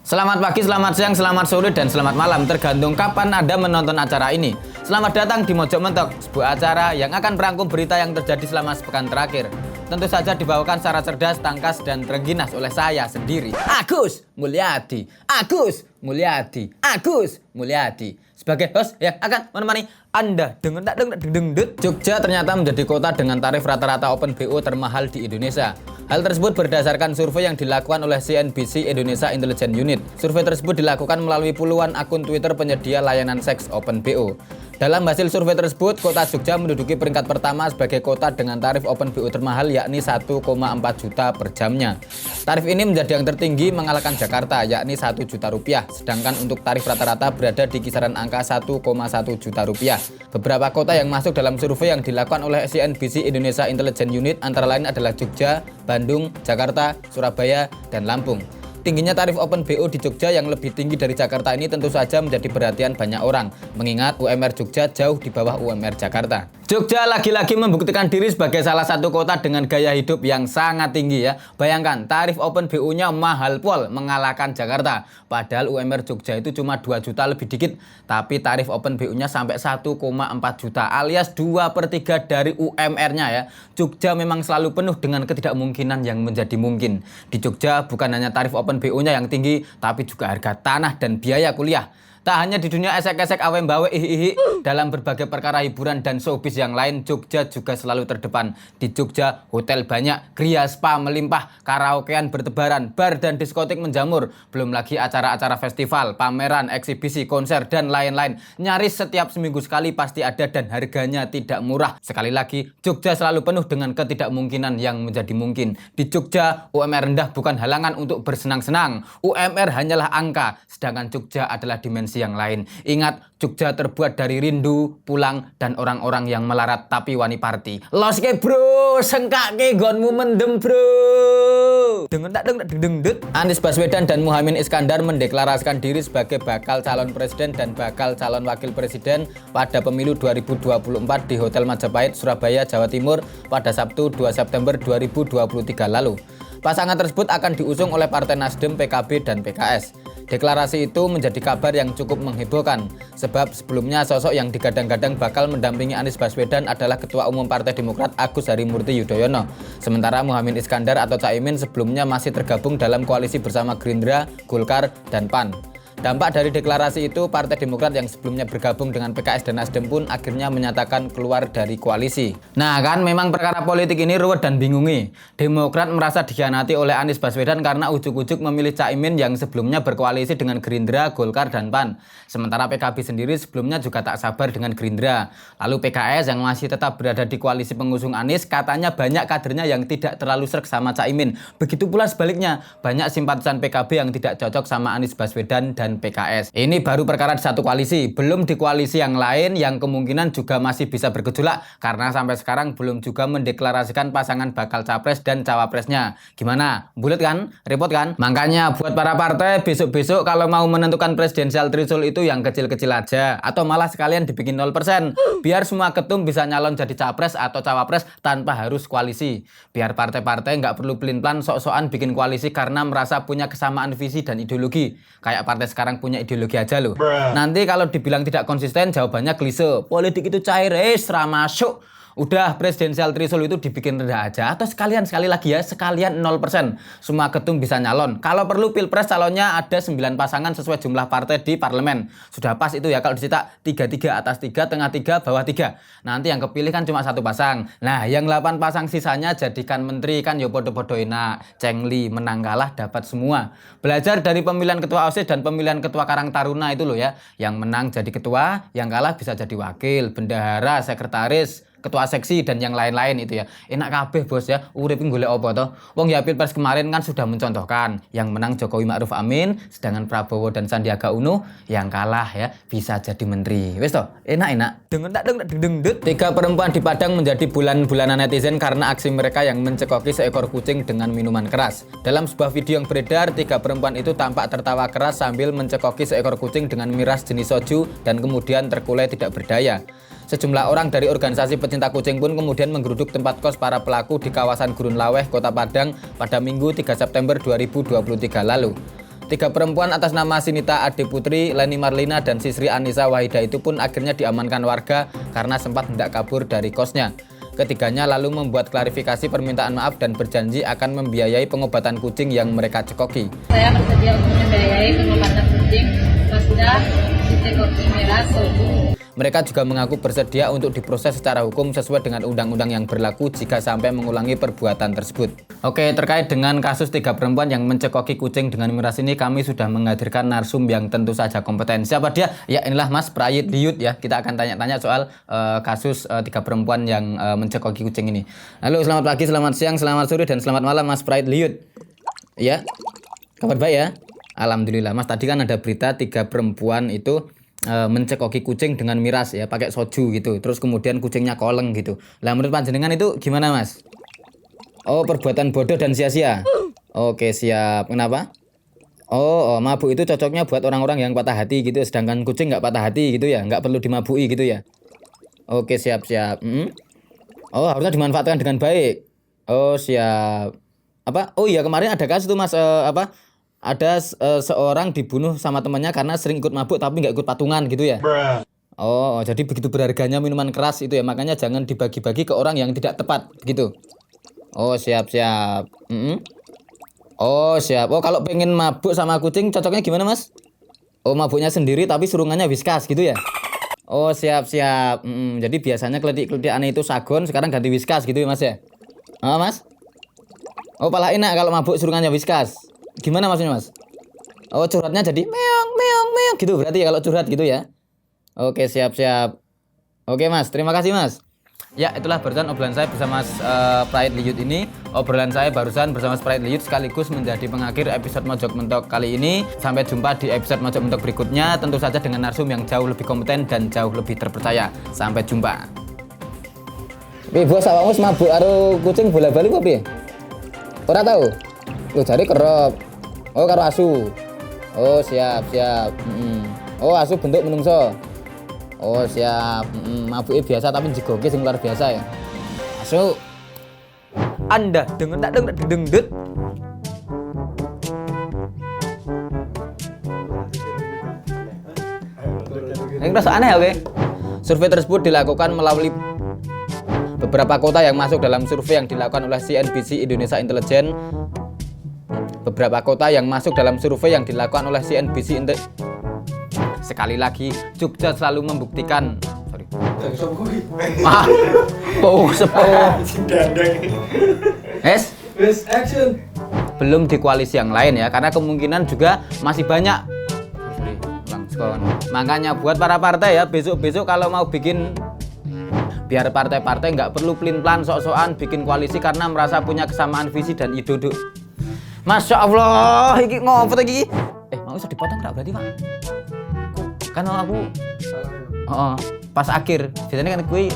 Selamat pagi, selamat siang, selamat sore, dan selamat malam tergantung kapan Anda menonton acara ini. Selamat datang di Mojok Mentok, sebuah acara yang akan merangkum berita yang terjadi selama sepekan terakhir. Tentu saja dibawakan secara cerdas, tangkas, dan terengginas oleh saya sendiri, Agus Mulyadi. Agus Mulyadi. Agus Mulyadi. Sebagai host yang akan menemani Anda. Jogja ternyata menjadi kota dengan tarif rata-rata Open BO termahal di Indonesia. Hal tersebut berdasarkan survei yang dilakukan oleh CNBC Indonesia Intelligence Unit. Survei tersebut dilakukan melalui puluhan akun Twitter penyedia layanan seks Open BO. Dalam hasil survei tersebut, kota Jogja menduduki peringkat pertama sebagai kota dengan tarif Open BO termahal yakni 1,4 juta per jamnya. Tarif ini menjadi yang tertinggi mengalahkan Jakarta yakni 1 juta rupiah, sedangkan untuk tarif rata-rata berada di kisaran angka 1,1 juta rupiah. Beberapa kota yang masuk dalam survei yang dilakukan oleh CNBC Indonesia Intelligence Unit antara lain adalah Jogja, Bandung, Jakarta, Surabaya, dan Lampung. Tingginya tarif Open BO di Jogja yang lebih tinggi dari Jakarta ini tentu saja menjadi perhatian banyak orang, mengingat UMR Jogja jauh di bawah UMR Jakarta. Jogja lagi-lagi membuktikan diri sebagai salah satu kota dengan gaya hidup yang sangat tinggi ya. Bayangkan, tarif Open BO-nya mahal pol mengalahkan Jakarta. Padahal UMR Jogja itu cuma 2 juta lebih dikit, tapi tarif Open BO-nya sampai 1,4 juta alias 2/3 dari UMR-nya ya. Jogja memang selalu penuh dengan ketidakmungkinan yang menjadi mungkin. Di Jogja bukan hanya tarif Open BO-nya yang tinggi, tapi juga harga tanah dan biaya kuliah. Tak hanya di dunia esek-esek awe bawe dalam berbagai perkara hiburan dan showbiz yang lain, Jogja juga selalu terdepan. Di Jogja, hotel banyak, gria spa melimpah, karaokean bertebaran, bar dan diskotik menjamur. Belum lagi acara-acara festival, pameran, eksibisi, konser, dan lain-lain. Nyaris setiap seminggu sekali pasti ada dan harganya tidak murah. Sekali lagi, Jogja selalu penuh dengan ketidakmungkinan yang menjadi mungkin. Di Jogja, UMR rendah bukan halangan untuk bersenang-senang. UMR hanyalah angka, sedangkan Jogja adalah dimensi yang lain. Ingat, Jogja terbuat dari rindu, pulang, dan orang-orang yang melarat tapi wani party. Los ke bro, sengkake gonmu mendem bro. Anies Baswedan dan Muhaimin Iskandar mendeklarasikan diri sebagai bakal calon presiden dan bakal calon wakil presiden pada pemilu 2024 di Hotel Majapahit, Surabaya, Jawa Timur pada Sabtu 2 September 2023 lalu. Pasangan tersebut akan diusung oleh Partai Nasdem, PKB, dan PKS. Deklarasi itu menjadi kabar yang cukup menghebohkan, sebab sebelumnya sosok yang digadang-gadang bakal mendampingi Anies Baswedan adalah Ketua Umum Partai Demokrat Agus Harimurti Yudhoyono. Sementara Muhaimin Iskandar atau Caimin sebelumnya masih tergabung dalam koalisi bersama Gerindra, Golkar, dan PAN. Dampak dari deklarasi itu, Partai Demokrat yang sebelumnya bergabung dengan PKS dan Nasdem pun akhirnya menyatakan keluar dari koalisi. Nah kan, memang perkara politik ini ruwet dan bingungi. Demokrat merasa dikhianati oleh Anies Baswedan karena ujuk-ujuk memilih Caimin yang sebelumnya berkoalisi dengan Gerindra, Golkar, dan PAN. Sementara PKB sendiri sebelumnya juga tak sabar dengan Gerindra. Lalu PKS yang masih tetap berada di koalisi pengusung Anies katanya banyak kadernya yang tidak terlalu sreg sama Caimin. Begitu pula sebaliknya, banyak simpatisan PKB yang tidak cocok sama Anies Baswedan dan PKS. Ini baru perkara di satu koalisi, belum di koalisi yang lain yang kemungkinan juga masih bisa bergejolak karena sampai sekarang belum juga mendeklarasikan pasangan bakal capres dan cawapresnya. Gimana? Bulet kan? Repot kan? Makanya buat para partai besok-besok kalau mau menentukan presidensial threshold itu yang kecil-kecil aja atau malah sekalian dibikin 0%. Biar semua ketum bisa nyalon jadi capres atau cawapres tanpa harus koalisi. Biar partai-partai nggak perlu pelin-pelan sok-sokan bikin koalisi karena merasa punya kesamaan visi dan ideologi. Kayak partai sekarang punya ideologi aja loh. Nanti kalau dibilang tidak konsisten jawabannya klise. Politik itu cair, ra masuk. Udah presidensial threshold itu dibikin rendah aja atau sekali lagi ya, sekalian 0%. Semua ketum bisa nyalon. Kalau perlu pilpres calonnya ada 9 pasangan sesuai jumlah partai di parlemen. Sudah pas itu ya kalau dicetak 3-3 atas 3, tengah 3, bawah 3. Nanti yang kepilih kan cuma 1 pasang. Nah, yang 8 pasang sisanya jadikan menteri kan ya podo-podo enak. Cengli menang kalah dapat semua. Belajar dari pemilihan ketua OSIS dan pemilihan ketua Karang Taruna itu loh ya. Yang menang jadi ketua, yang kalah bisa jadi wakil, bendahara, sekretaris, ketua seksi dan yang lain-lain itu ya. Enak kabeh bos ya, urip golek apa toh. Wong ya pilpres kemarin kan sudah mencontohkan, yang menang Jokowi Ma'ruf Amin, sedangkan Prabowo dan Sandiaga Uno yang kalah ya bisa jadi menteri. Wes toh, enak-enak. Tiga perempuan di Padang menjadi bulan-bulanan netizen karena aksi mereka yang mencekoki seekor kucing dengan minuman keras. Dalam sebuah video yang beredar, 3 perempuan itu tampak tertawa keras sambil mencekoki seekor kucing dengan miras jenis soju dan kemudian terkulai tidak berdaya. Sejumlah orang dari organisasi pecinta kucing pun kemudian menggeruduk tempat kos para pelaku di kawasan Gurun Laweh, Kota Padang pada Minggu 3 September 2023 lalu. 3 perempuan atas nama Sinita Ade Putri, Leni Marlina, dan Sisri Anissa Wahida itu pun akhirnya diamankan warga karena sempat hendak kabur dari kosnya. Ketiganya lalu membuat klarifikasi permintaan maaf dan berjanji akan membiayai pengobatan kucing yang mereka cekoki. Saya bersedia untuk membiayai pengobatan kucing Mazda Cekoki Merah Sobu. Mereka juga mengaku bersedia untuk diproses secara hukum sesuai dengan undang-undang yang berlaku jika sampai mengulangi perbuatan tersebut. Oke, terkait dengan kasus 3 perempuan yang mencekoki kucing dengan miras ini, kami sudah menghadirkan narsum yang tentu saja kompeten. Siapa dia? Ya inilah Mas Prayit Liut ya. Kita akan tanya-tanya soal kasus 3 perempuan yang mencekoki kucing ini. Halo, selamat pagi, selamat siang, selamat sore, dan selamat malam Mas Prayit Liut. Ya, kabar baik ya? Alhamdulillah. Mas, tadi kan ada berita 3 perempuan itu mencekoki kucing dengan miras ya, pakai soju gitu. Terus kemudian kucingnya koleng gitu. Lah menurut panjenengan itu gimana Mas? Oh, perbuatan bodoh dan sia-sia. Oke, siap. Kenapa? Oh, mabuk itu cocoknya buat orang-orang yang patah hati gitu, sedangkan kucing nggak patah hati gitu ya, nggak perlu dimabui gitu ya. Oke, siap-siap. Oh, harusnya dimanfaatkan dengan baik. Oh, siap. Apa? Oh iya, kemarin ada kasus tuh Mas, ada seorang dibunuh sama temannya karena sering ikut mabuk tapi nggak ikut patungan gitu ya. Oh, jadi begitu berharganya minuman keras itu ya, makanya jangan dibagi-bagi ke orang yang tidak tepat gitu. Oh, siap-siap. Oh, siap. Oh, kalau pengen mabuk sama kucing cocoknya gimana Mas? Oh, mabuknya sendiri tapi surungannya Whiskas gitu ya. Oh, siap-siap. Jadi biasanya kledik-kledik aneh itu sagon, sekarang ganti Whiskas gitu ya Mas ya. Oh, Mas? Oh, paling enak kalau mabuk surungannya Whiskas. Gimana maksudnya Mas? Oh, curhatnya jadi meong meong meong gitu berarti ya kalau curhat gitu ya. Oke, siap-siap. Oke Mas, terima kasih Mas. Ya, itulah barusan obrolan saya bersama Prayit Liut ini. Obrolan saya barusan bersama Prayit Liut sekaligus menjadi pengakhir episode Mojok Mentok kali ini. Sampai jumpa di episode Mojok Mentok berikutnya, tentu saja dengan narsum yang jauh lebih kompeten dan jauh lebih terpercaya. Sampai jumpa. Bos, awakmu mabuk karo kucing bola-bali kok piye? Ora tahu. Loh, jare kerep. Oh, karo asu. Oh, siap-siap. Oh, asu bentuk menungso. Oh, siap. Mabuke biasa tapi jigoke sing luar biasa ya. Asu. Anda dengen tak dengdut. Ini rasa aneh oke. Survei tersebut dilakukan melalui beberapa kota yang masuk dalam survei yang dilakukan oleh CNBC Indonesia Intelligence. Beberapa kota yang masuk dalam survei yang dilakukan oleh CNBC Sekali lagi, Jogja selalu membuktikan. Action. Belum di koalisi yang lain ya, karena kemungkinan juga masih banyak. Makanya buat para partai ya, besok-besok kalau mau bikin, biar partai-partai nggak perlu pelin-pelan sok-sokan bikin koalisi karena merasa punya kesamaan visi dan ide. Masya Allah, iki ngopo iki? Mau bisa dipotong tak berarti Pak? Kan aku pas akhir biasanya kan gue